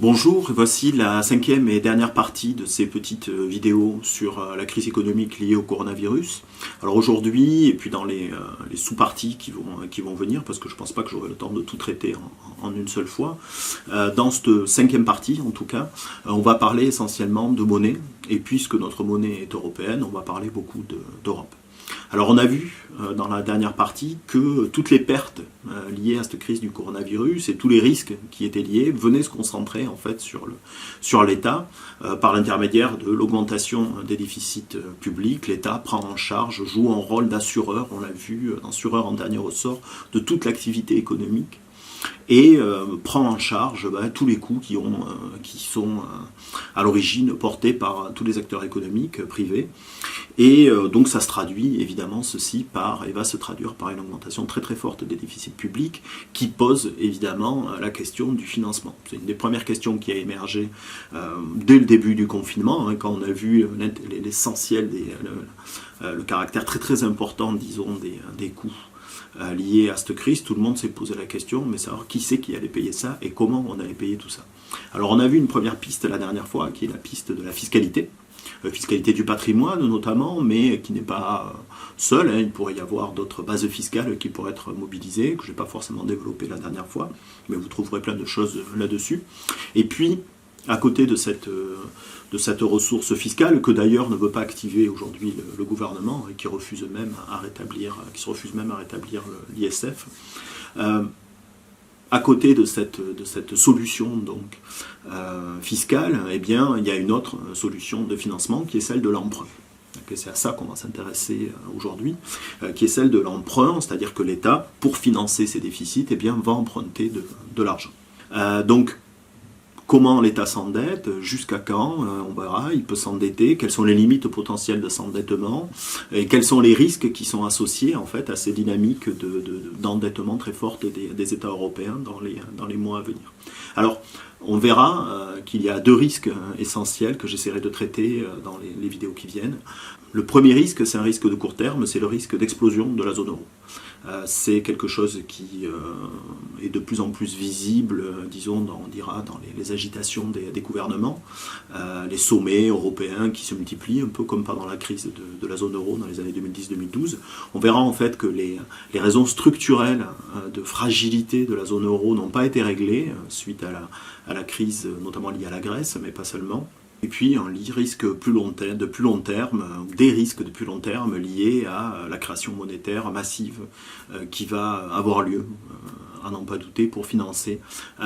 Bonjour, voici la cinquième et dernière partie de ces petites vidéos sur la crise économique liée au coronavirus. Alors aujourd'hui, et puis dans les sous-parties qui vont venir, parce que je ne pense pas que j'aurai le temps de tout traiter en une seule fois, dans cette cinquième partie en tout cas, on va parler essentiellement de monnaie, et puisque notre monnaie est européenne, on va parler beaucoup d'Europe. Alors on a vu dans la dernière partie que toutes les pertes liées à cette crise du coronavirus et tous les risques qui étaient liés venaient se concentrer en fait sur l'État par l'intermédiaire de l'augmentation des déficits publics. L'État prend en charge, joue un rôle d'assureur, on l'a vu, d'assureur en dernier ressort de toute l'activité économique et prend en charge tous les coûts qui sont à l'origine portés par tous les acteurs économiques privés. Et donc ça se traduit évidemment et va se traduire par une augmentation très très forte des déficits publics qui pose évidemment la question du financement. C'est une des premières questions qui a émergé dès le début du confinement, quand on a vu l'essentiel, le caractère très très important, disons, des coûts liés à cette crise. Tout le monde s'est posé la question, mais savoir qui c'est qui allait payer ça et comment on allait payer tout ça. Alors on a vu une première piste la dernière fois, qui est la piste de la fiscalité du patrimoine notamment, mais qui n'est pas seule. Il pourrait y avoir d'autres bases fiscales qui pourraient être mobilisées, que je n'ai pas forcément développé la dernière fois, mais vous trouverez plein de choses là-dessus. Et puis, à côté de cette ressource fiscale, que d'ailleurs ne veut pas activer aujourd'hui le gouvernement, et qui se refuse même à rétablir l'ISF, à côté de cette solution donc, fiscale, eh bien, il y a une autre solution de financement qui est celle de l'emprunt. C'est à ça qu'on va s'intéresser aujourd'hui, qui est celle de l'emprunt, c'est-à-dire que l'État, pour financer ses déficits, eh bien, va emprunter de l'argent. Donc, comment l'État s'endette, jusqu'à quand, on verra, il peut s'endetter, quelles sont les limites potentielles de cet endettement, et quels sont les risques qui sont associés en fait à ces dynamiques d'endettement très fortes des États européens dans les mois à venir. Alors, on verra qu'il y a deux risques essentiels que j'essaierai de traiter dans les vidéos qui viennent. Le premier risque, c'est un risque de court terme, c'est le risque d'explosion de la zone euro. C'est quelque chose qui est de plus en plus visible, disons, dans les agitations des gouvernements, les sommets européens qui se multiplient, un peu comme pendant la crise de la zone euro dans les années 2010-2012. On verra en fait que les raisons structurelles de fragilité de la zone euro n'ont pas été réglées suite à la crise, notamment liée à la Grèce, mais pas seulement. Et puis un risque de plus long terme, des risques de plus long terme liés à la création monétaire massive qui va avoir lieu, à n'en pas douter, pour financer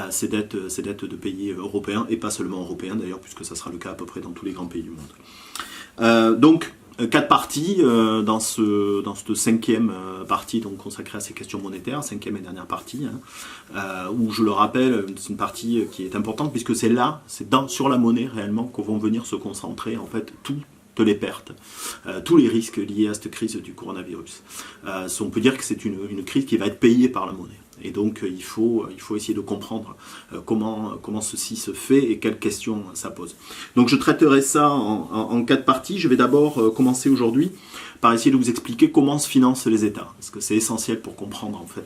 ces dettes de pays européens, et pas seulement européens d'ailleurs, puisque ça sera le cas à peu près dans tous les grands pays du monde. Donc, quatre parties dans cette cinquième partie donc consacrée à ces questions monétaires, cinquième et dernière partie, où je le rappelle, c'est une partie qui est importante puisque c'est sur la monnaie réellement qu'on vont venir se concentrer en fait toutes les pertes, tous les risques liés à cette crise du coronavirus. On peut dire que c'est une crise qui va être payée par la monnaie. Et donc il faut essayer de comprendre comment ceci se fait et quelles questions ça pose. Donc je traiterai ça en quatre parties. Je vais d'abord commencer aujourd'hui par essayer de vous expliquer comment se financent les États, parce que c'est essentiel pour comprendre en fait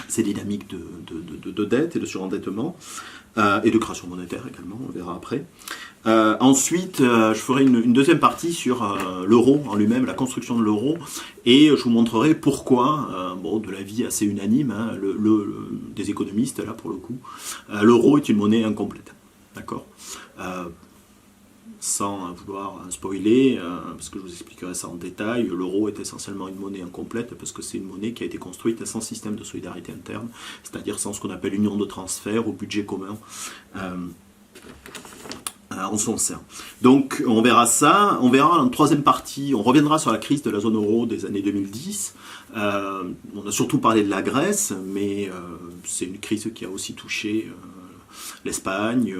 ces dynamiques de dette et de surendettement, et de création monétaire également, on verra après. Ensuite, je ferai une deuxième partie sur l'euro en lui-même, la construction de l'euro, et je vous montrerai pourquoi, de l'avis assez unanime, des économistes là pour le coup, l'euro est une monnaie incomplète. D'accord, sans vouloir spoiler, parce que je vous expliquerai ça en détail, l'euro est essentiellement une monnaie incomplète parce que c'est une monnaie qui a été construite sans système de solidarité interne, c'est-à-dire sans ce qu'on appelle union de transfert ou budget commun en son sein. Donc on verra ça, on verra en troisième partie, on reviendra sur la crise de la zone euro des années 2010, on a surtout parlé de la Grèce, mais c'est une crise qui a aussi touché l'Espagne,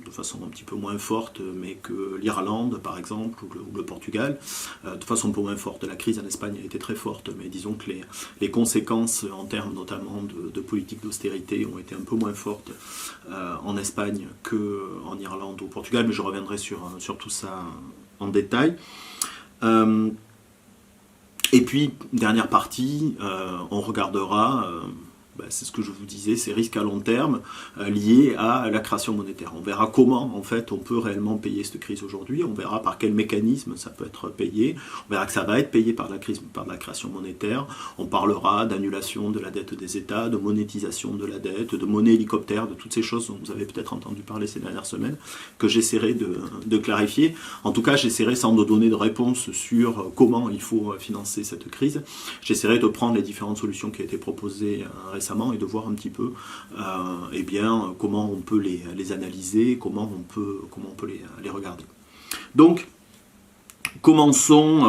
de façon un petit peu moins forte, mais que l'Irlande, par exemple, ou le Portugal. De façon un peu moins forte, la crise en Espagne a été très forte, mais disons que les conséquences, en termes notamment de politique d'austérité, ont été un peu moins fortes en Espagne qu'en Irlande ou au Portugal, mais je reviendrai sur tout ça en détail. Et puis, dernière partie, on regardera c'est ce que je vous disais, ces risques à long terme liés à la création monétaire. On verra comment en fait on peut réellement payer cette crise aujourd'hui, on verra par quel mécanisme ça peut être payé, on verra que ça va être payé par la création monétaire, on parlera d'annulation de la dette des États, de monétisation de la dette, de monnaie hélicoptère, de toutes ces choses dont vous avez peut-être entendu parler ces dernières semaines, que j'essaierai de clarifier. En tout cas, j'essaierai, sans de donner de réponse sur comment il faut financer cette crise, j'essaierai de prendre les différentes solutions qui ont été proposées récemment et de voir un petit peu comment on peut les analyser, comment on peut les regarder. Donc, commençons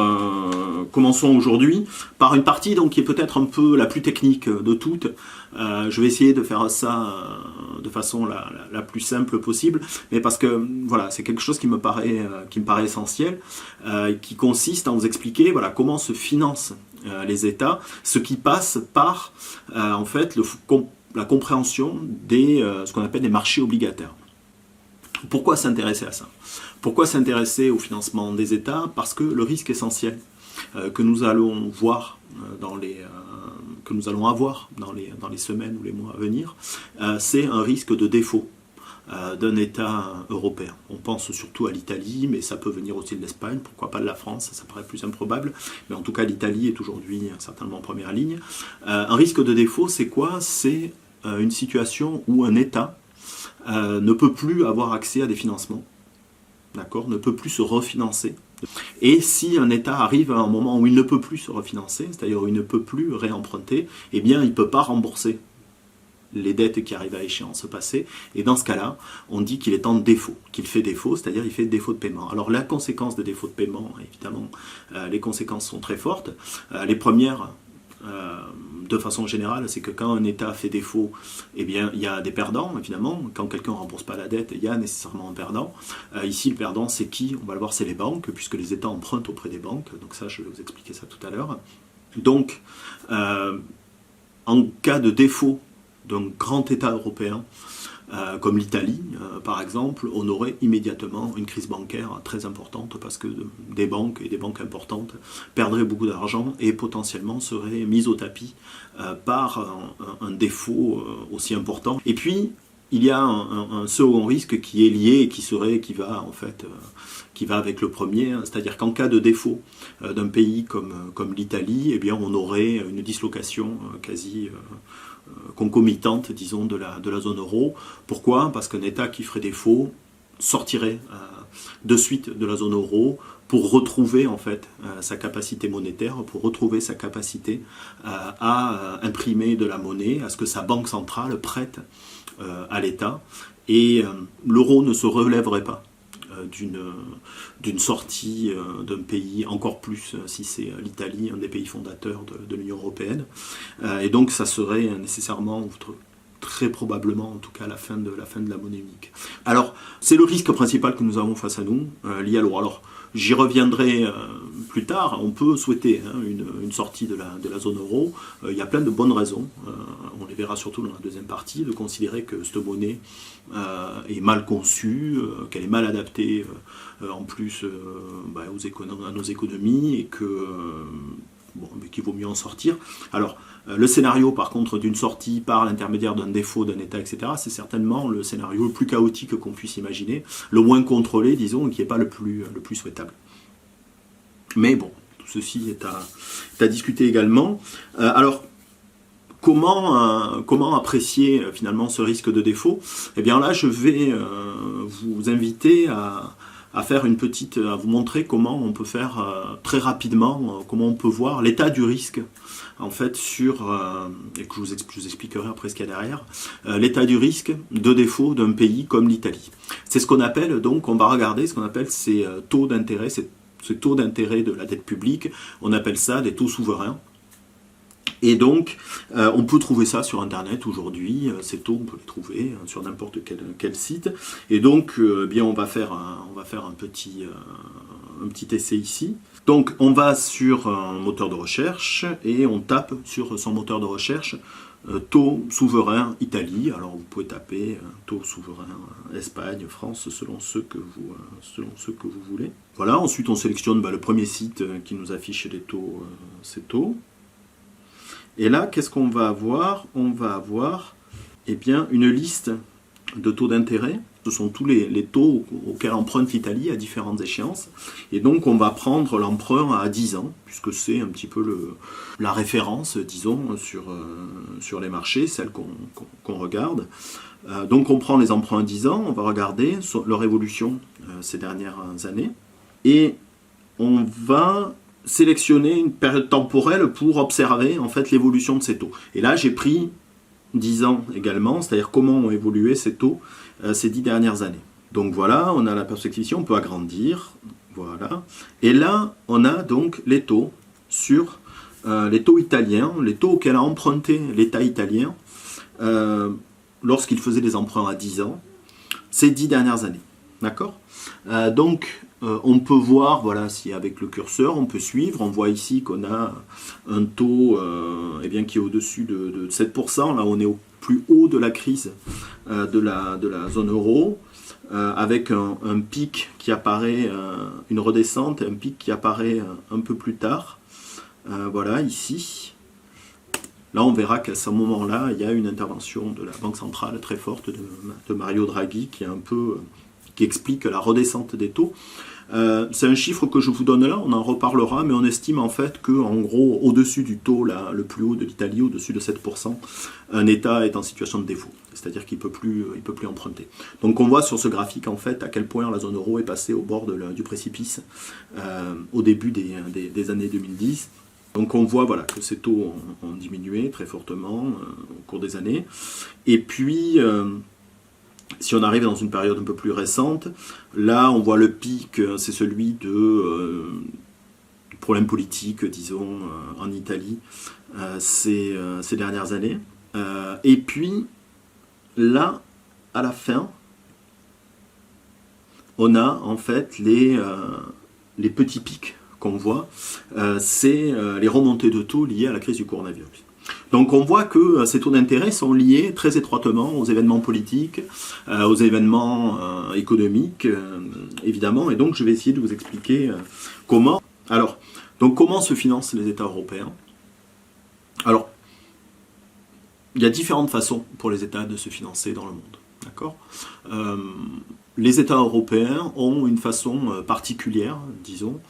aujourd'hui par une partie donc, qui est peut-être un peu la plus technique de toutes. Je vais essayer de faire ça de façon la plus simple possible, mais parce que voilà, c'est quelque chose qui me paraît essentiel, qui consiste à vous expliquer voilà, comment se financent les États, ce qui passe par en fait la compréhension ce qu'on appelle des marchés obligataires. Pourquoi s'intéresser à ça? Pourquoi s'intéresser au financement des États? Parce que le risque essentiel que nous allons voir que nous allons avoir dans les semaines ou les mois à venir, c'est un risque de défaut d'un État européen. On pense surtout à l'Italie, mais ça peut venir aussi de l'Espagne, pourquoi pas de la France, ça paraît plus improbable, mais en tout cas l'Italie est aujourd'hui certainement en première ligne. Un risque de défaut, c'est quoi? C'est une situation où un État ne peut plus avoir accès à des financements, d'accord, ne peut plus se refinancer. Et si un État arrive à un moment où il ne peut plus se refinancer, c'est-à-dire où il ne peut plus réemprunter, eh bien il ne peut pas rembourser les dettes qui arrivent à échéance passée, et dans ce cas-là, on dit qu'il est en défaut, qu'il fait défaut, c'est-à-dire il fait défaut de paiement. Alors la conséquence de défaut de paiement, évidemment, les conséquences sont très fortes. Les premières, de façon générale, c'est que quand un État fait défaut, eh bien, il y a des perdants, évidemment. Quand quelqu'un ne rembourse pas la dette, il y a nécessairement un perdant. Ici, le perdant, c'est qui? On va le voir, c'est les banques, puisque les États empruntent auprès des banques. Donc ça, je vais vous expliquer ça tout à l'heure. Donc, en cas de défaut d'un grand État européen, comme l'Italie, par exemple, on aurait immédiatement une crise bancaire très importante parce que des banques, et des banques importantes, perdraient beaucoup d'argent et potentiellement seraient mises au tapis par un défaut aussi important. Et puis, il y a un second risque qui est lié et qui va avec le premier, c'est-à-dire qu'en cas de défaut d'un pays comme l'Italie, eh bien, on aurait une dislocation quasi concomitante, disons, de la zone euro. Pourquoi? Parce qu'un État qui ferait défaut sortirait de suite de la zone euro pour retrouver en fait sa capacité monétaire, pour retrouver sa capacité à imprimer de la monnaie, à ce que sa banque centrale prête à l'État, et l'euro ne se relèverait pas d'une sortie d'un pays, encore plus si c'est l'Italie, un des pays fondateurs de l'Union européenne. Et donc ça serait nécessairement, très probablement en tout cas, la fin de la monnaie unique. Alors c'est le risque principal que nous avons face à nous, lié à l'euro. Alors j'y reviendrai plus tard. On peut souhaiter une sortie de la zone euro. Il y a plein de bonnes raisons, on les verra surtout dans la deuxième partie, de considérer que cette monnaie est mal conçue, qu'elle est mal adaptée en plus à nos économies, et qu'il vaut mieux en sortir. Alors, le scénario, par contre, d'une sortie par l'intermédiaire d'un défaut d'un État, etc., c'est certainement le scénario le plus chaotique qu'on puisse imaginer, le moins contrôlé, disons, et qui n'est pas le plus souhaitable. Mais bon, tout ceci est à discuter également. Alors, comment apprécier finalement ce risque de défaut? Eh bien là, je vais vous inviter à vous montrer comment on peut faire très rapidement, comment on peut voir l'état du risque, en fait, et que je vous expliquerai après ce qu'il y a derrière, l'état du risque de défaut d'un pays comme l'Italie. C'est ce qu'on appelle, donc, on va regarder ce qu'on appelle ces taux d'intérêt, ce taux d'intérêt de la dette publique, on appelle ça des taux souverains. Et donc, on peut trouver ça sur Internet aujourd'hui, ces taux, on peut les trouver sur n'importe quel site. Et donc, on va faire un petit essai ici. Donc, on va sur un moteur de recherche et on tape sur son moteur de recherche taux souverain Italie. Alors, vous pouvez taper taux souverain Espagne, France, selon ceux que vous voulez. Voilà, ensuite on sélectionne le premier site qui nous affiche ces taux. Et là, qu'est-ce qu'on va avoir? On va avoir eh bien, une liste de taux d'intérêt. Ce sont tous les taux auxquels emprunte l'Italie à différentes échéances. Et donc on va prendre l'emprunt à 10 ans, puisque c'est un petit peu la référence, disons, sur les marchés, celle qu'on regarde. Donc on prend les emprunts à 10 ans, on va regarder leur évolution ces dernières années, et on va sélectionner une période temporelle pour observer en fait l'évolution de ces taux. Et là j'ai pris 10 ans également, c'est-à-dire comment ont évolué ces taux ces 10 dernières années. Donc voilà, on a la perspective ici, on peut agrandir, voilà. Et là, on a donc les taux sur les taux italiens, les taux auxquels a emprunté l'État italien lorsqu'il faisait des emprunts à 10 ans, ces 10 dernières années. D'accord? Donc, on peut voir, voilà, si avec le curseur, on peut suivre. On voit ici qu'on a un taux eh bien, qui est au-dessus de 7%. Là, on est au plus haut de la crise de la zone euro, avec un pic qui apparaît, une redescente, un pic qui apparaît un peu plus tard. Voilà, ici. Là, on verra qu'à ce moment-là, il y a une intervention de la Banque centrale très forte de Mario Draghi qui explique la redescente des taux. C'est un chiffre que je vous donne là, on en reparlera, mais on estime en fait qu'en gros, au-dessus du taux là, le plus haut de l'Italie, au-dessus de 7%, un État est en situation de défaut, c'est-à-dire qu'il ne peut plus emprunter. Donc on voit sur ce graphique en fait à quel point la zone euro est passée au bord du précipice au début des années 2010. Donc on voit voilà, que ces taux ont diminué très fortement au cours des années. Et puis, si on arrive dans une période un peu plus récente, là on voit le pic, c'est celui de problèmes politiques, disons, en Italie ces dernières années. Et puis, là, à la fin, on a en fait les petits pics qu'on voit, c'est les remontées de taux liées à la crise du coronavirus. Donc on voit que ces taux d'intérêt sont liés très étroitement aux événements politiques, aux événements économiques, évidemment, et donc je vais essayer de vous expliquer comment. Alors, donc comment se financent les États européens? Alors, il y a différentes façons pour les États de se financer dans le monde, d'accord? Les États européens ont une façon particulière, disons,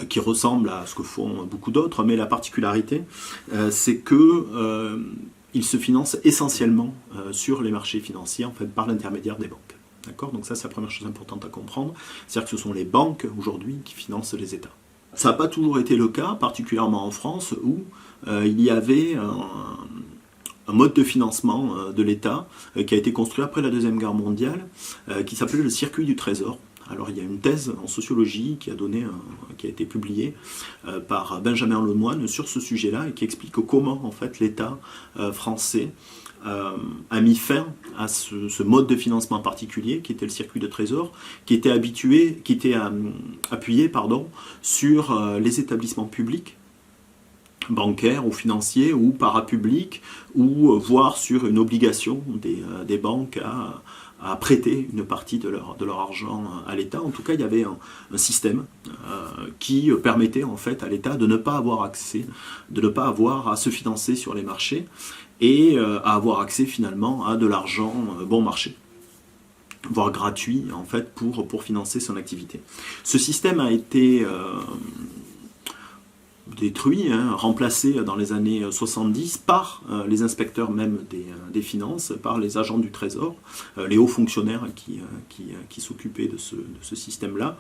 qui ressemble à ce que font beaucoup d'autres, mais la particularité, c'est que ils se financent essentiellement sur les marchés financiers, en fait, par l'intermédiaire des banques. D'accord? Donc ça, c'est la première chose importante à comprendre, c'est-à-dire que ce sont les banques, aujourd'hui, qui financent les États. Ça n'a pas toujours été le cas, particulièrement en France, où il y avait un mode de financement de l'État qui a été construit après la Deuxième Guerre mondiale, qui s'appelait le circuit du trésor. Alors il y a une thèse en sociologie qui a été publiée par Benjamin Lemoine sur ce sujet-là et qui explique comment en fait l'État français a mis fin à ce mode de financement particulier qui était le circuit de trésor, qui était appuyé sur les établissements publics, bancaires ou financiers ou parapublics, ou voire sur une obligation des banques à prêter une partie de leur argent à l'État. En tout cas, il y avait un système qui permettait en fait à l'État de ne pas avoir accès, de ne pas avoir à se financer sur les marchés et à avoir accès finalement à de l'argent bon marché, voire gratuit en fait pour financer son activité. Ce système a été détruit, remplacé dans les années 70 par les inspecteurs même des finances, par les agents du Trésor, les hauts fonctionnaires qui s'occupaient de ce système-là,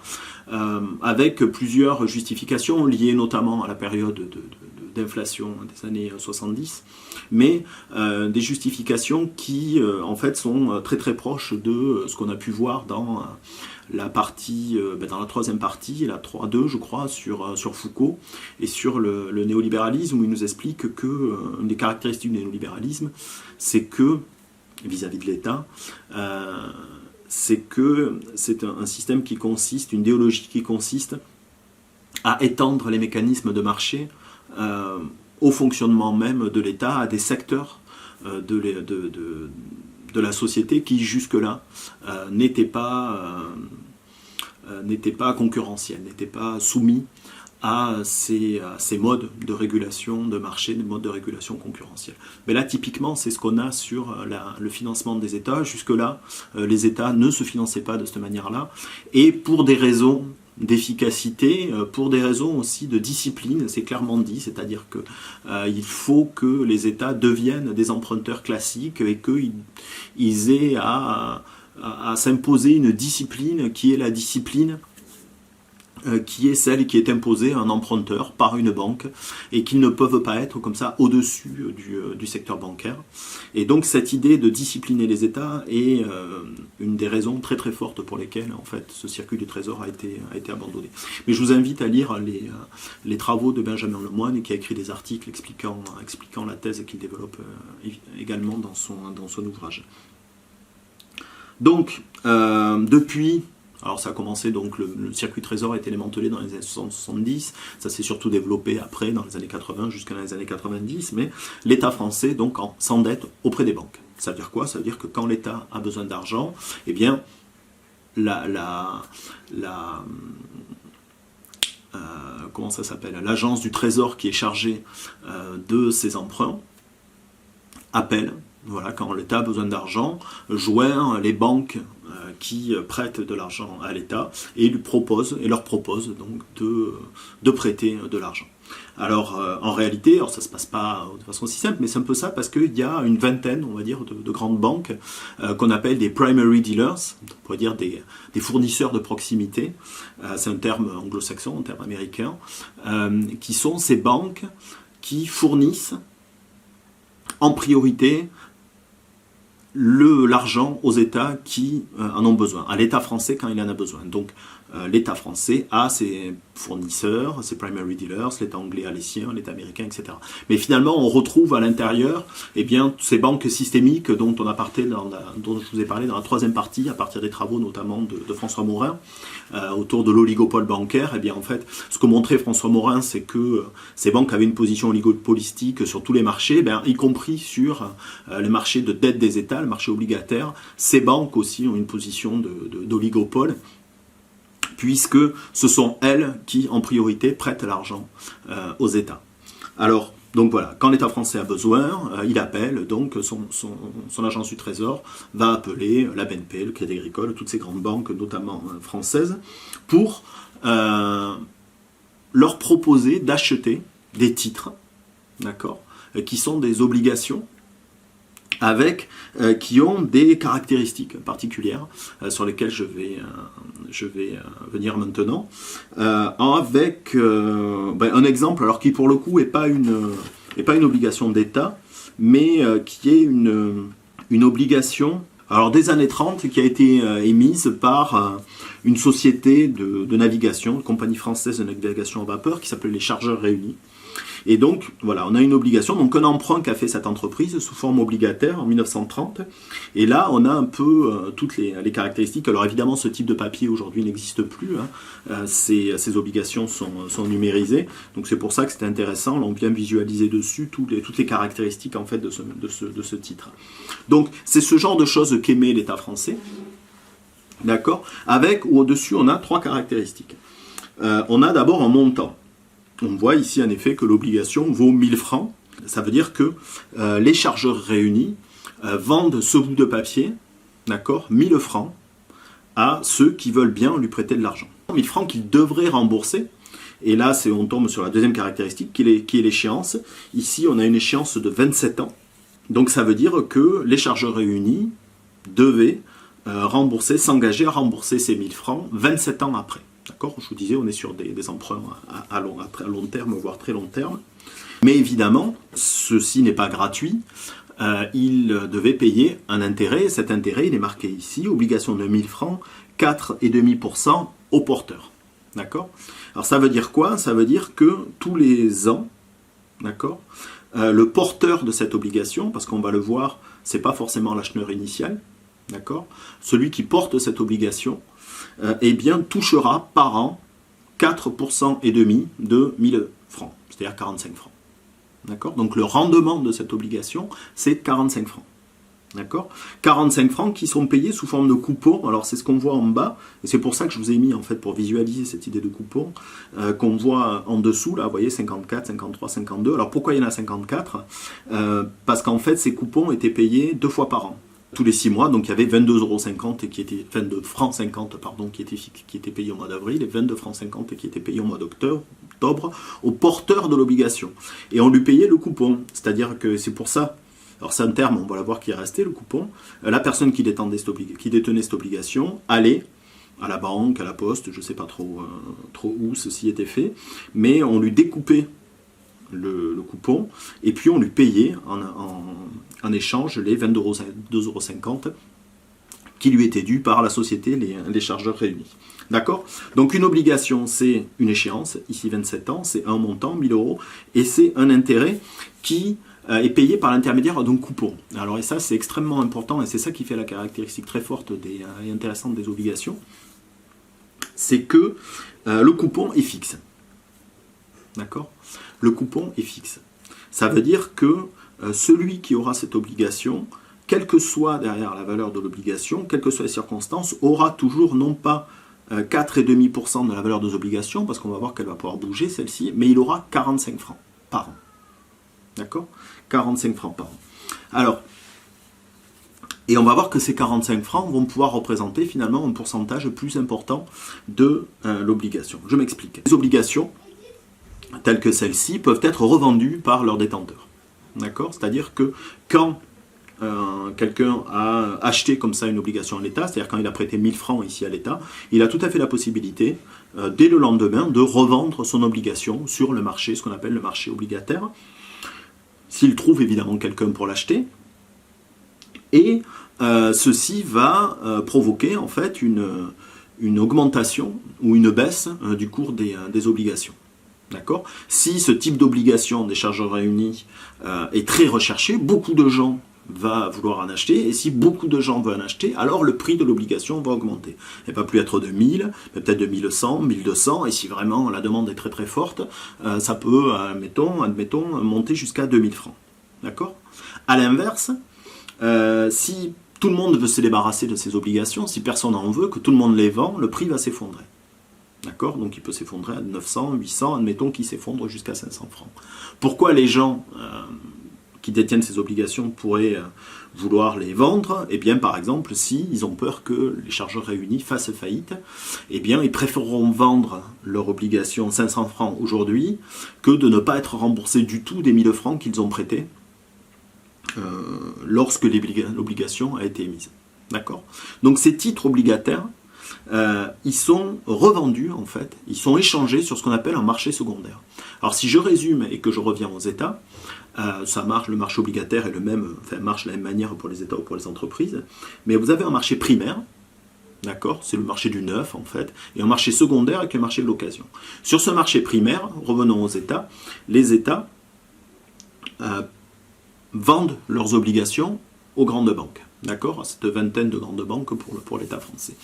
avec plusieurs justifications liées notamment à la période d'inflation des années 70, mais des justifications qui en fait sont très très proches de ce qu'on a pu voir dans la partie, dans la troisième partie, la 3.2 je crois, sur Foucault et sur le néolibéralisme, où il nous explique que une des caractéristiques du néolibéralisme, c'est que, vis-à-vis de l'État, c'est que c'est un système qui consiste, une idéologie qui consiste à étendre les mécanismes de marché au fonctionnement même de l'État, à des secteurs de la société qui jusque-là n'étaient pas concurrentiels, n'étaient pas soumis à ces modes de régulation de marché, des modes de régulation concurrentielle. Mais là, typiquement, c'est ce qu'on a sur le financement des États. Jusque-là, les États ne se finançaient pas de cette manière-là, et pour des raisons d'efficacité, pour des raisons aussi de discipline, c'est clairement dit, c'est-à-dire que il faut que les États deviennent des emprunteurs classiques et qu'ils aient à s'imposer une discipline qui est la discipline qui est celle qui est imposée à un emprunteur par une banque et qu'ils ne peuvent pas être comme ça au-dessus du secteur bancaire. Et donc cette idée de discipliner les États est une des raisons très très fortes pour lesquelles en fait ce circuit du Trésor a été abandonné. Mais je vous invite à lire les travaux de Benjamin Lemoine qui a écrit des articles expliquant la thèse qu'il développe également dans son ouvrage. Donc depuis... Alors ça a commencé, donc le circuit Trésor a été démantelé dans les années 70, ça s'est surtout développé après, dans les années 80 jusqu'à les années 90, mais l'État français donc s'endette auprès des banques. Ça veut dire quoi? Ça veut dire que quand l'État a besoin d'argent, eh bien comment ça s'appelle? L'agence du Trésor qui est chargée de ces emprunts appelle, voilà, quand l'État a besoin d'argent, joint les banques qui prêtent de l'argent à l'État et leur propose donc de prêter de l'argent. Alors en réalité, alors ça se passe pas de façon si simple, mais c'est un peu ça parce qu'il y a une vingtaine, on va dire, de grandes banques qu'on appelle des primary dealers, on pourrait dire des fournisseurs de proximité, c'est un terme anglo-saxon, un terme américain, qui sont ces banques qui fournissent en priorité l'argent aux États qui en ont besoin, à l'État français quand il en a besoin. Donc l'État français a ses fournisseurs, ses primary dealers, l'État anglais a les siens, l'État américain, etc. Mais finalement, on retrouve à l'intérieur eh bien, ces banques systémiques dont dont je vous ai parlé dans la troisième partie, à partir des travaux notamment de François Morin, autour de l'oligopole bancaire. Eh bien, en fait, ce que montrait François Morin, c'est que ces banques avaient une position oligopolistique sur tous les marchés, y compris sur les marchés de dette des États, le marché obligataire. Ces banques aussi ont une position d'oligopole, puisque ce sont elles qui, en priorité, prêtent l'argent aux États. Alors, donc voilà, quand l'État français a besoin, il appelle, donc son agence du Trésor va appeler la BNP, le Crédit Agricole, toutes ces grandes banques, notamment françaises, pour leur proposer d'acheter des titres, d'accord, qui sont des obligations, qui ont des caractéristiques particulières sur lesquelles je vais venir maintenant, avec un exemple, alors qui pour le coup n'est pas une obligation d'État, mais qui est une obligation alors des années 30 qui a été émise par une société de navigation, une compagnie française de navigation en vapeur qui s'appelait les Chargeurs Réunis. Et donc, voilà, on a une obligation, donc un emprunt qu'a fait cette entreprise sous forme obligataire en 1930. Et là, on a un peu toutes les caractéristiques. Alors évidemment, ce type de papier aujourd'hui n'existe plus. Ces obligations sont numérisées. Donc c'est pour ça que c'est intéressant. Là, on vient visualiser dessus toutes les caractéristiques en fait de ce titre. Donc c'est ce genre de choses qu'aimait l'État français. D'accord, avec ou au-dessus, on a trois caractéristiques. On a d'abord un montant. On voit ici en effet que l'obligation vaut 1000 francs. Ça veut dire que les chargeurs réunis vendent ce bout de papier, d'accord, 1000 francs à ceux qui veulent bien lui prêter de l'argent. 1000 francs qu'ils devraient rembourser. Et là, on tombe sur la deuxième caractéristique qui est l'échéance. Ici, on a une échéance de 27 ans. Donc ça veut dire que les chargeurs réunis devaient s'engager à rembourser ces 1000 francs 27 ans après. D'accord, je vous disais, on est sur des emprunts à long terme, voire très long terme. Mais évidemment, ceci n'est pas gratuit. Il devait payer un intérêt. Cet intérêt, il est marqué ici, obligation de 1000 francs, 4,5% au porteur. D'accord ? Alors ça veut dire quoi ? Ça veut dire que tous les ans, d'accord, le porteur de cette obligation, parce qu'on va le voir, c'est pas forcément l'acheteur initial, d'accord, celui qui porte cette obligation, eh bien, touchera par an 4,5% de 1000 francs, c'est-à-dire 45 francs. D'accord ? Donc le rendement de cette obligation, c'est 45 francs. D'accord? 45 francs qui sont payés sous forme de coupons. Alors c'est ce qu'on voit en bas, et c'est pour ça que je vous ai mis en fait pour visualiser cette idée de coupon, qu'on voit en dessous, là, vous voyez 54, 53, 52. Alors pourquoi il y en a 54? Parce qu'en fait ces coupons étaient payés 2 fois par an. Tous les 6 mois, donc il y avait 22,50 qui étaient, 22 francs 50 pardon, qui étaient payés au mois d'avril et 22 francs 50 qui étaient payés au mois d'octobre au porteur de l'obligation. Et on lui payait le coupon, c'est-à-dire que c'est pour ça. Alors c'est un terme, on va la voir qui est resté, le coupon. La personne qui détenait cette obligation allait à la banque, à la poste, je ne sais pas trop où ceci était fait, mais on lui découpait le coupon, et puis on lui payait en échange les 22,50 € qui lui étaient dus par la société, les chargeurs réunis. D'accord? Donc une obligation, c'est une échéance, ici 27 ans, c'est un montant, 1000 €, et c'est un intérêt qui est payé par l'intermédiaire d'un coupon. Alors et ça c'est extrêmement important, et c'est ça qui fait la caractéristique très forte et intéressante des obligations, c'est que le coupon est fixe. D'accord? Le coupon est fixe. Ça veut dire que celui qui aura cette obligation, quelle que soit derrière la valeur de l'obligation, quelles que soient les circonstances, aura toujours non pas 4,5% de la valeur des obligations, parce qu'on va voir qu'elle va pouvoir bouger celle-ci, mais il aura 45 francs par an. D'accord? 45 francs par an. Alors, et on va voir que ces 45 francs vont pouvoir représenter finalement un pourcentage plus important de l'obligation. Je m'explique. Les obligations, telles que celles-ci, peuvent être revendues par leur détenteur. D'accord? C'est-à-dire que quand quelqu'un a acheté comme ça une obligation à l'État, c'est-à-dire quand il a prêté 1000 francs ici à l'État, il a tout à fait la possibilité, dès le lendemain, de revendre son obligation sur le marché, ce qu'on appelle le marché obligataire, s'il trouve évidemment quelqu'un pour l'acheter, et ceci va provoquer en fait une augmentation ou une baisse du cours des obligations. D'accord? Si ce type d'obligation des chargeurs réunis est très recherché, beaucoup de gens vont vouloir en acheter, et si beaucoup de gens veulent en acheter, alors le prix de l'obligation va augmenter. Il ne va plus être de 1000, mais peut-être de 1100, 1200, et si vraiment la demande est très très forte, ça peut, admettons, monter jusqu'à 2000 francs. D'accord? À l'inverse, si tout le monde veut se débarrasser de ces obligations, si personne n'en veut, que tout le monde les vend, le prix va s'effondrer. D'accord? Donc il peut s'effondrer à 900, 800, admettons qu'il s'effondre jusqu'à 500 francs. Pourquoi les gens qui détiennent ces obligations pourraient vouloir les vendre? Eh bien, par exemple, s'ils ont peur que les chargeurs réunis fassent faillite, eh bien, ils préféreront vendre leur obligation 500 francs aujourd'hui que de ne pas être remboursés du tout des 1000 francs qu'ils ont prêtés lorsque l'obligation a été émise. D'accord? Donc ces titres obligataires, ils sont revendus en fait, ils sont échangés sur ce qu'on appelle un marché secondaire. Alors si je résume et que je reviens aux États, ça marche, le marché obligataire est le même, enfin marche de la même manière pour les États ou pour les entreprises, mais vous avez un marché primaire, d'accord, c'est le marché du neuf en fait, et un marché secondaire avec le marché de l'occasion. Sur ce marché primaire, revenons aux États, les États vendent leurs obligations aux grandes banques. D'accord? Cette vingtaine de grandes banques pour l'État français.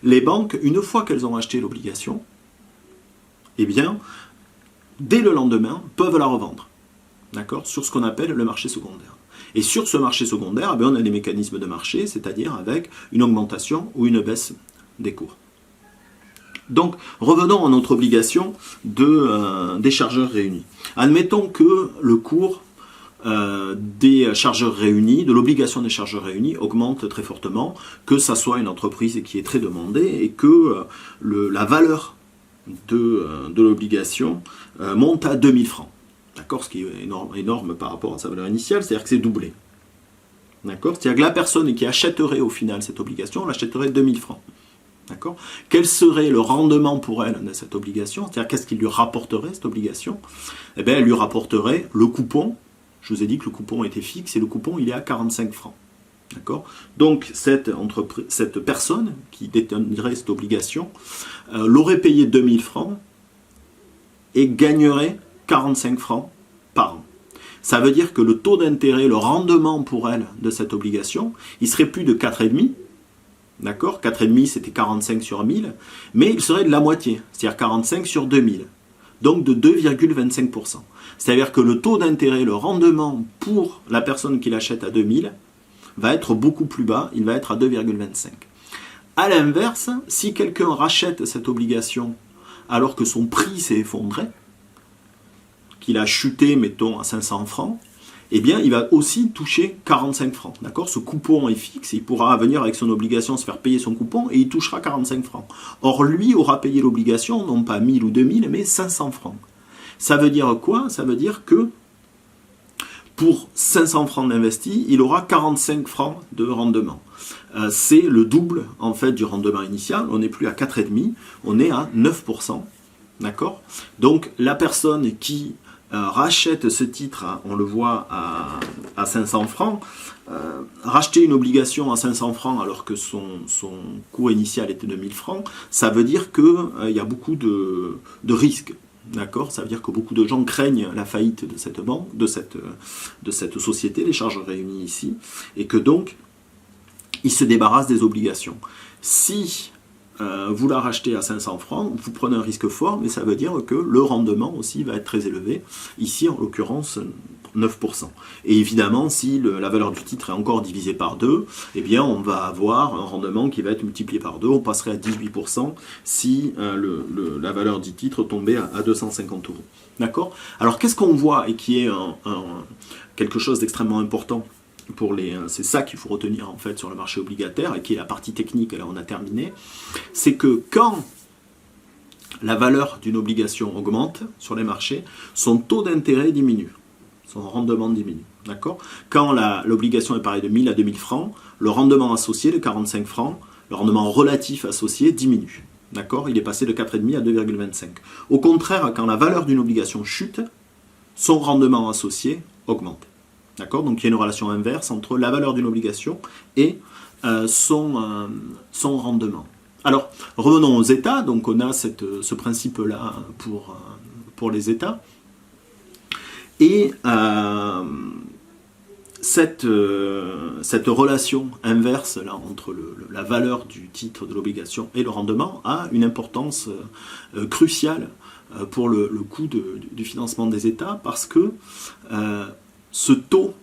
Les banques, une fois qu'elles ont acheté l'obligation, eh bien, dès le lendemain, peuvent la revendre. D'accord? Sur ce qu'on appelle le marché secondaire. Et sur ce marché secondaire, eh bien, on a des mécanismes de marché, c'est-à-dire avec une augmentation ou une baisse des cours. Donc, revenons à notre obligation des chargeurs réunis. Admettons que le cours des chargeurs réunis, de l'obligation des chargeurs réunis augmente très fortement, que ça soit une entreprise qui est très demandée et que la valeur de l'obligation monte à 2000 francs. D'accord? Ce qui est énorme par rapport à sa valeur initiale, c'est-à-dire que c'est doublé. D'accord? C'est-à-dire que la personne qui achèterait au final cette obligation, l'achèterait 2000 francs. D'accord? Quel serait le rendement pour elle de cette obligation? C'est-à-dire qu'est-ce qui lui rapporterait cette obligation? Eh bien, elle lui rapporterait le coupon. Je vous ai dit que le coupon était fixe et le coupon il est à 45 francs. D'accord? Donc cette personne qui détiendrait cette obligation l'aurait payé 2000 francs et gagnerait 45 francs par an. Ça veut dire que le taux d'intérêt, le rendement pour elle de cette obligation, il serait plus de 4,5. D'accord? 4,5 c'était 45 sur 1000, mais il serait de la moitié, c'est-à-dire 45 sur 2000. Donc de 2,25%. C'est-à-dire que le taux d'intérêt, le rendement pour la personne qui l'achète à 2000, va être beaucoup plus bas, il va être à 2,25. A l'inverse, si quelqu'un rachète cette obligation alors que son prix s'est effondré, qu'il a chuté, mettons, à 500 francs, eh bien, il va aussi toucher 45 francs. D'accord ? Ce coupon est fixe, il pourra venir avec son obligation se faire payer son coupon et il touchera 45 francs. Or, lui aura payé l'obligation, non pas 1000 ou 2000, mais 500 francs. Ça veut dire quoi ? Ça veut dire que pour 500 francs d'investi, il aura 45 francs de rendement. C'est le double en fait du rendement initial. On n'est plus à 4,5, on est à 9%. D'accord ? Donc la personne qui rachète ce titre, on le voit à 500 francs, racheter une obligation à 500 francs alors que son coût initial était de 1000 francs, ça veut dire qu'il y a beaucoup de risques. D'accord ? Ça veut dire que beaucoup de gens craignent la faillite de cette banque, de cette société, les charges réunies ici, et que donc, ils se débarrassent des obligations. Si vous la rachetez à 500 francs, vous prenez un risque fort, mais ça veut dire que le rendement aussi va être très élevé. Ici, en l'occurrence, 9%. Et évidemment, si la valeur du titre est encore divisée par 2, eh bien, on va avoir un rendement qui va être multiplié par 2. On passerait à 18% si la valeur du titre tombait à 250 euros. D'accord ? Alors, qu'est-ce qu'on voit et qui est quelque chose d'extrêmement important c'est ça qu'il faut retenir en fait sur le marché obligataire et qui est la partie technique, là on a terminé, c'est que quand la valeur d'une obligation augmente sur les marchés, son taux d'intérêt diminue, son rendement diminue. D'accord ? Quand l'obligation est pareille de 1000 à 2000 francs, le rendement associé de 45 francs, le rendement relatif associé diminue. D'accord ? Il est passé de 4,5 à 2,25. Au contraire, quand la valeur d'une obligation chute, son rendement associé augmente. D'accord ? Donc il y a une relation inverse entre la valeur d'une obligation et son rendement. Alors, revenons aux États. Donc on a ce principe-là pour les États. Et cette relation inverse là, entre la valeur du titre de l'obligation et le rendement a une importance cruciale pour le coût du financement des États parce que ce taux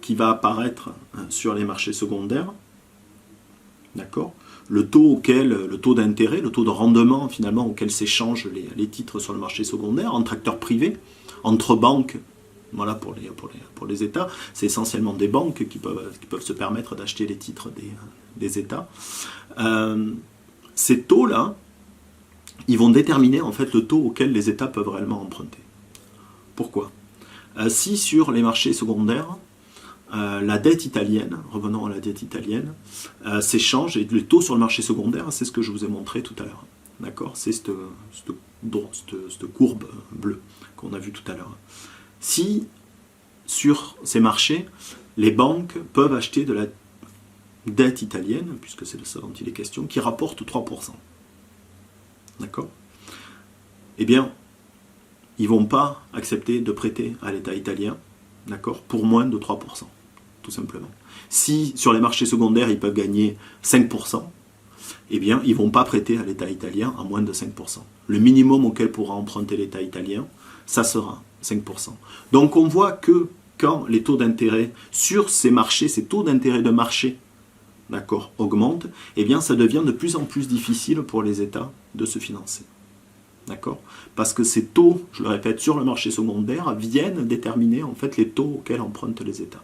qui va apparaître sur les marchés secondaires, d'accord, le taux d'intérêt, le taux de rendement finalement auquel s'échangent les titres sur le marché secondaire entre acteurs privés, entre banques, voilà pour les États, c'est essentiellement des banques qui peuvent se permettre d'acheter les titres des États. Ces taux-là, ils vont déterminer en fait le taux auquel les États peuvent réellement emprunter. Pourquoi ? Si sur les marchés secondaires, la dette italienne, revenons à la dette italienne, s'échange, et le taux sur le marché secondaire, c'est ce que je vous ai montré tout à l'heure. D'accord ? C'est cette courbe bleue qu'on a vue tout à l'heure. Si sur ces marchés, les banques peuvent acheter de la dette italienne, puisque c'est de ça dont il est question, qui rapporte 3%. D'accord ? Eh bien, ils ne vont pas accepter de prêter à l'État italien, d'accord, pour moins de 3%, tout simplement. Si sur les marchés secondaires, ils peuvent gagner 5%, eh bien, ils ne vont pas prêter à l'État italien à moins de 5%. Le minimum auquel pourra emprunter l'État italien, ça sera 5%. Donc on voit que quand les taux d'intérêt sur ces marchés, ces taux d'intérêt de marché, d'accord, augmentent, eh bien, ça devient de plus en plus difficile pour les États de se financer. D'accord ? Parce que ces taux, je le répète, sur le marché secondaire viennent déterminer en fait les taux auxquels empruntent les États.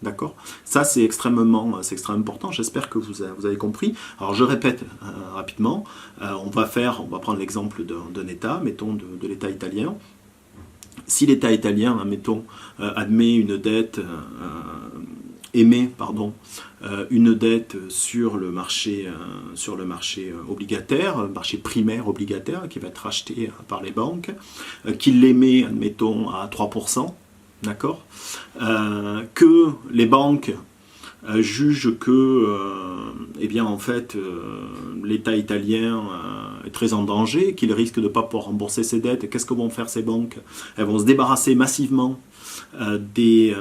D'accord ? Ça c'est extrêmement important, j'espère que vous avez compris. Alors je répète rapidement, on va prendre l'exemple d'un État, mettons de l'État italien. Si l'État italien, mettons, admet une dette, une dette sur le marché obligataire, marché primaire obligataire, qui va être acheté par les banques, qu'il l'émet, admettons, à 3%, d'accord, que les banques jugent que l'État italien est très en danger, qu'il risque de ne pas pouvoir rembourser ses dettes. Et qu'est-ce que vont faire ces banques ? Elles vont se débarrasser massivement de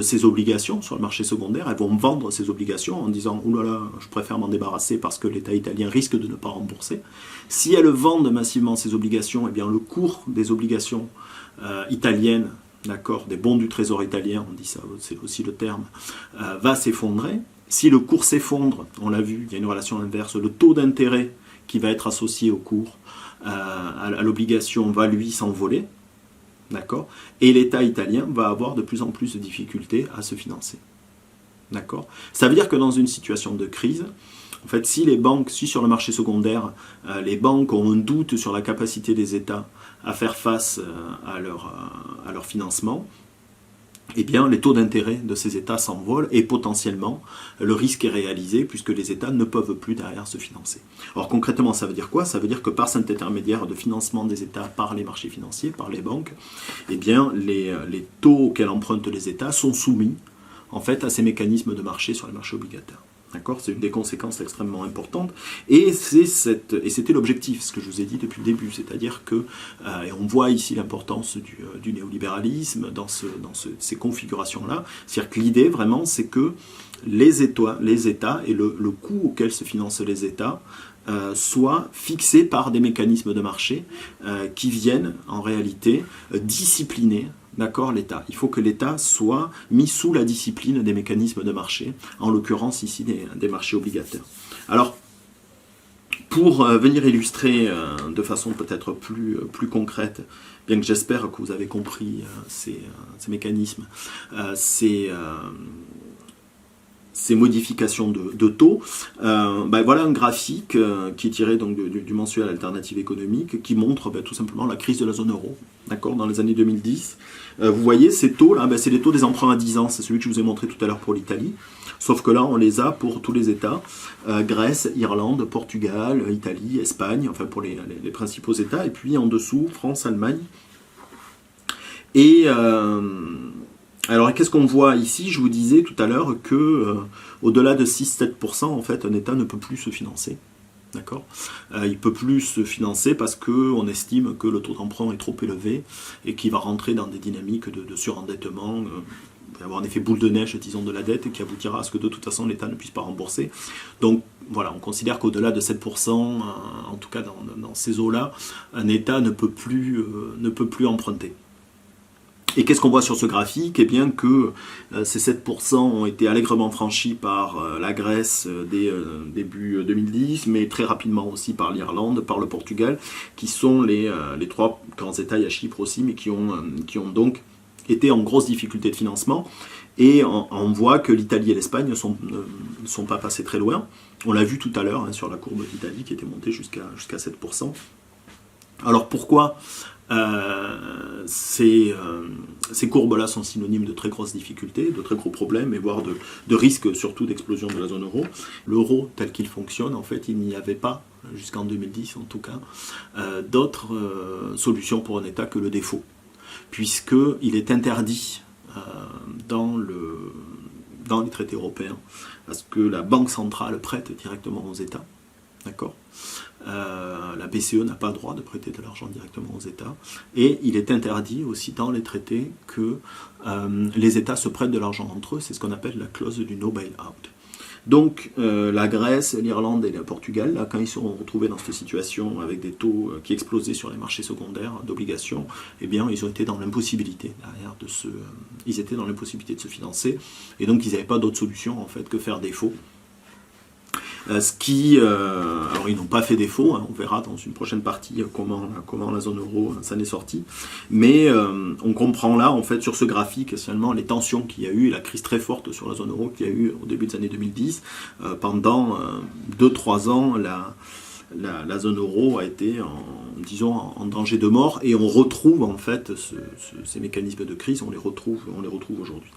ces obligations sur le marché secondaire. Elles vont vendre ces obligations en disant « Ouh là là, je préfère m'en débarrasser parce que l'État italien risque de ne pas rembourser ». Si elles vendent massivement ces obligations, eh bien, le cours des obligations italiennes d'accord, des bons du trésor italien, on dit ça, c'est aussi le terme, va s'effondrer. Si le cours s'effondre, on l'a vu, il y a une relation inverse, le taux d'intérêt qui va être associé au cours, à l'obligation, va lui s'envoler, d'accord, et l'État italien va avoir de plus en plus de difficultés à se financer. D'accord. Ça veut dire que dans une situation de crise, en fait, si les banques, si sur le marché secondaire, les banques ont un doute sur la capacité des États à faire face à leur financement, eh bien, les taux d'intérêt de ces États s'envolent et potentiellement, le risque est réalisé puisque les États ne peuvent plus derrière se financer. Alors concrètement, ça veut dire quoi? Ça veut dire que par cet intermédiaire de financement des États par les marchés financiers, par les banques, eh bien, les taux auxquels empruntent les États sont soumis en fait à ces mécanismes de marché sur les marchés obligataires. D'accord, c'est une des conséquences extrêmement importantes, et c'était l'objectif, ce que je vous ai dit depuis le début, c'est-à-dire que, et on voit ici l'importance du néolibéralisme dans ces configurations-là, c'est-à-dire que l'idée vraiment, c'est que les États et le coût auquel se financent les États soient fixés par des mécanismes de marché qui viennent en réalité discipliner, d'accord, l'État. Il faut que l'État soit mis sous la discipline des mécanismes de marché, en l'occurrence ici des marchés obligataires. Alors, pour venir illustrer de façon peut-être plus concrète, bien que j'espère que vous avez compris ces mécanismes, ces modifications de taux, voilà un graphique qui est tiré donc du mensuel Alternative économique qui montre tout simplement la crise de la zone euro, d'accord, dans les années 2010. Vous voyez ces taux là, c'est les taux des emprunts à 10 ans, c'est celui que je vous ai montré tout à l'heure pour l'Italie, sauf que là on les a pour tous les États, Grèce, Irlande, Portugal, Italie, Espagne, enfin pour les principaux États, et puis en dessous France, Allemagne. Et alors, qu'est-ce qu'on voit ici? Je vous disais tout à l'heure que au-delà de 6-7%, en fait, un État ne peut plus se financer. D'accord, il ne peut plus se financer parce qu'on estime que le taux d'emprunt est trop élevé et qu'il va rentrer dans des dynamiques de surendettement. Il va y avoir un effet boule de neige, disons, de la dette qui aboutira à ce que de toute façon l'État ne puisse pas rembourser. Donc voilà, on considère qu'au-delà de 7%, en tout cas dans ces eaux-là, un État ne peut plus emprunter. Et qu'est-ce qu'on voit sur ce graphique? Eh bien que ces 7% ont été allègrement franchis par la Grèce dès début 2010, mais très rapidement aussi par l'Irlande, par le Portugal, qui sont les trois grands États, il y a Chypre aussi, mais qui ont donc été en grosse difficulté de financement. Et on voit que l'Italie et l'Espagne ne sont pas passés très loin. On l'a vu tout à l'heure sur la courbe d'Italie qui était montée jusqu'à 7%. Alors pourquoi ces courbes-là sont synonymes de très grosses difficultés, de très gros problèmes, et voire de risques surtout d'explosion de la zone euro. L'euro tel qu'il fonctionne, en fait, il n'y avait pas, jusqu'en 2010 en tout cas, d'autre solution pour un État que le défaut, puisqu'il est interdit dans les traités européens à ce que la Banque centrale prête directement aux États. D'accord ? La BCE n'a pas le droit de prêter de l'argent directement aux États, et il est interdit aussi dans les traités que les États se prêtent de l'argent entre eux, c'est ce qu'on appelle la clause du no bail-out. Donc la Grèce, l'Irlande et le Portugal, là, quand ils se sont retrouvés dans cette situation avec des taux qui explosaient sur les marchés secondaires d'obligations, eh bien ils ont été dans l'impossibilité ils étaient dans l'impossibilité de se financer, et donc ils n'avaient pas d'autre solution en fait que faire défaut. Alors ils n'ont pas fait défaut, on verra dans une prochaine partie comment la zone euro s'en est sortie, mais on comprend là en fait sur ce graphique seulement les tensions qu'il y a eu et la crise très forte sur la zone euro qu'il y a eu au début des années 2010. Pendant 2-3 ans, la zone euro a été en danger de mort, et on retrouve en fait ces mécanismes de crise, on les retrouve aujourd'hui.